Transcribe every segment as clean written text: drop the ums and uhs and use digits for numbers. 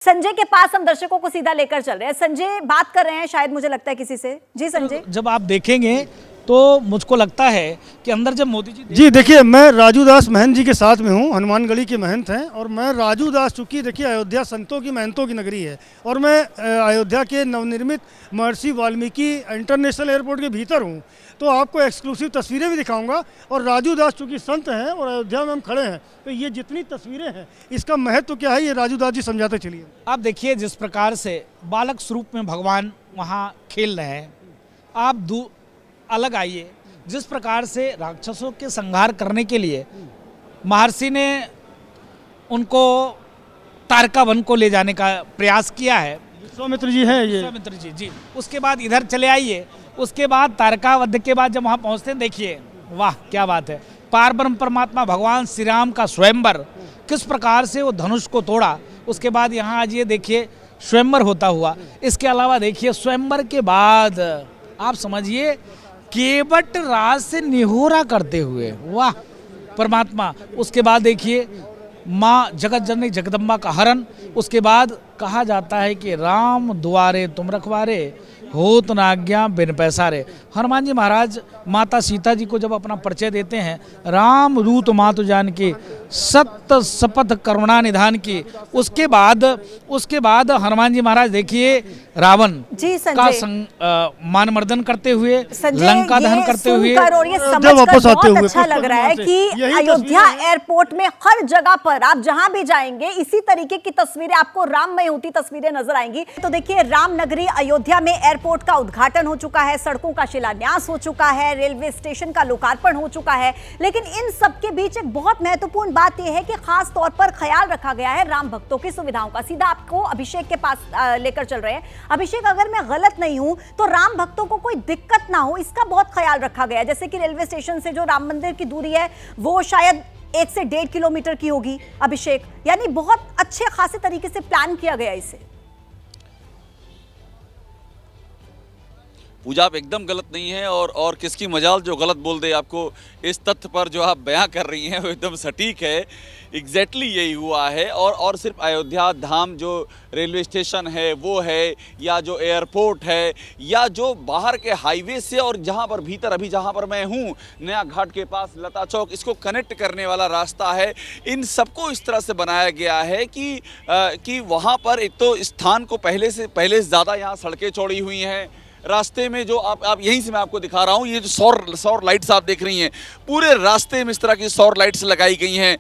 संजय के पास हम दर्शकों को सीधा लेकर चल रहे हैं। संजय बात कर रहे हैं शायद, मुझे लगता है किसी से। जी संजय, जब आप देखेंगे तो मुझको लगता है कि अंदर जब मोदी जी देखिए, मैं राजू दास महंत जी के साथ में हूँ। हनुमानगढ़ी के महंत हैं और मैं राजू दास, चूँकि देखिए अयोध्या संतों की महंतों की नगरी है और मैं अयोध्या के नवनिर्मित महर्षि वाल्मीकि इंटरनेशनल एयरपोर्ट के भीतर हूँ, तो आपको एक्सक्लूसिव तस्वीरें भी दिखाऊंगा। और राजू दास चूँकि संत हैं और अयोध्या में हम खड़े हैं, तो ये जितनी तस्वीरें हैं इसका महत्व क्या है, ये राजू दास जी समझाते चलिए। आप देखिए जिस प्रकार से बालक स्वरूप में भगवान वहाँ खेल रहे हैं, आप अलग आइए। जिस प्रकार से राक्षसों के संहार करने के लिए महर्षि ने उनको तारका वन को ले जाने का प्रयास किया है। विश्वामित्र जी हैं ये, विश्वामित्र जी। उसके बाद इधर चले आइए। उसके बाद तारका वध के बाद जब वहाँ पहुँचते हैं, देखिए वाह क्या बात है। पारब्रह्म परमात्मा भगवान श्री राम का स्वयंवर, किस प्रकार से वो धनुष को तोड़ा। उसके बाद यहाँ आज ये देखिए स्वयंवर होता हुआ। इसके अलावा देखिए स्वयंवर के बाद आप समझिए केवट राज से निहोरा करते हुए, वाह परमात्मा। उसके बाद देखिए माँ जगत जननी जगदम्बा का हरण। उसके बाद कहा जाता है कि राम दुआरे तुम रखवारे, होत न आज्ञा बिन पैसारे। हनुमान जी महाराज माता सीता जी को जब अपना परिचय देते हैं, राम रूत मातु जान की, सत्य शपथ करुणा निधान की। उसके बाद हनुमान जी महाराज देखिए रावण का मान मर्दन करते हुए, लंका दहन करते हुए, और ये समझकर बहुत अच्छा लग रहा है कि अयोध्या एयरपोर्ट में हर जगह पर आप जहां भी जाएंगे इसी तरीके की तस्वीरें आपको राममय होती तस्वीरें नजर आएंगी। तो देखिए राम नगरी अयोध्या में एयरपोर्ट का उद्घाटन हो चुका है, सड़कों का शिलान्यास हो चुका है, रेलवे स्टेशन का लोकार्पण हो चुका है। लेकिन इन सबके बीच एक बहुत महत्वपूर्ण बात यह है कि खास तौर पर ख्याल रखा गया है राम भक्तों की सुविधाओं का। सीधा आपको अभिषेक के पास लेकर चल रहे हैं। अभिषेक, अगर मैं गलत नहीं हूं तो राम भक्तों को कोई दिक्कत ना हो इसका बहुत ख्याल रखा गया है। जैसे कि रेलवे स्टेशन से जो राम मंदिर की दूरी है वो शायद 1 से 1.5 किलोमीटर की होगी। अभिषेक, यानी बहुत अच्छे खासे तरीके से प्लान किया गया इसे। पूजा आप एकदम गलत नहीं है और किसकी मजाल जो गलत बोल दे। आपको इस तथ्य पर जो आप बयां कर रही हैं वो एकदम सटीक है। एग्जैक्टली यही हुआ है। और सिर्फ अयोध्या धाम जो रेलवे स्टेशन है वो है, या जो एयरपोर्ट है, या जो बाहर के हाईवे से और जहां पर भीतर अभी जहां पर मैं हूं नया घाट के पास लता चौक, इसको कनेक्ट करने वाला रास्ता है, इन सबको इस तरह से बनाया गया है कि वहां पर एक तो स्थान को पहले से ज़्यादा यहाँ सड़कें चौड़ी हुई हैं। रास्ते में जो आप यहीं से मैं आपको दिखा रहा हूँ, ये जो सौर लाइट्स आप देख रही हैं, पूरे रास्ते में इस तरह की सौर लाइट्स लगाई गई हैं।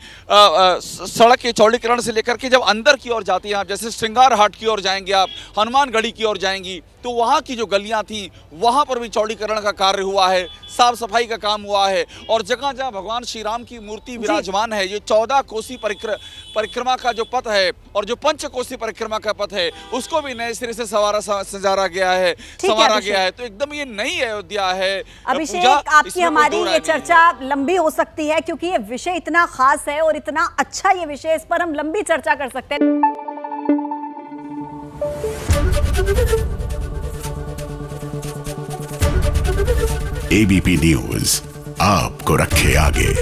सड़क के चौड़ीकरण से लेकर के जब अंदर की ओर जाती हैं आप, जैसे श्रृंगार हाट की ओर जाएंगे आप, हनुमानगढ़ी की ओर जाएंगी, तो वहाँ की जो गलियाँ थी वहाँ पर भी चौड़ीकरण का कार्य हुआ है, साफ सफाई का काम हुआ है। और जगह जहाँ भगवान श्री राम की मूर्ति विराजमान है, ये 14 कोसी परिक्रमा का जो पथ है और जो 5 कोसी परिक्रमा का पथ है, उसको भी नए सिरे से सजारा गया है, संवारा गया है। तो एकदम ये नई अयोध्या है। अभिषेक, आपकी हमारी ये चर्चा लंबी हो सकती है क्योंकि ये विषय इतना खास है और इतना अच्छा ये विषय, इस पर हम लंबी चर्चा कर सकते हैं। एबीपी न्यूज आपको रखे आगे।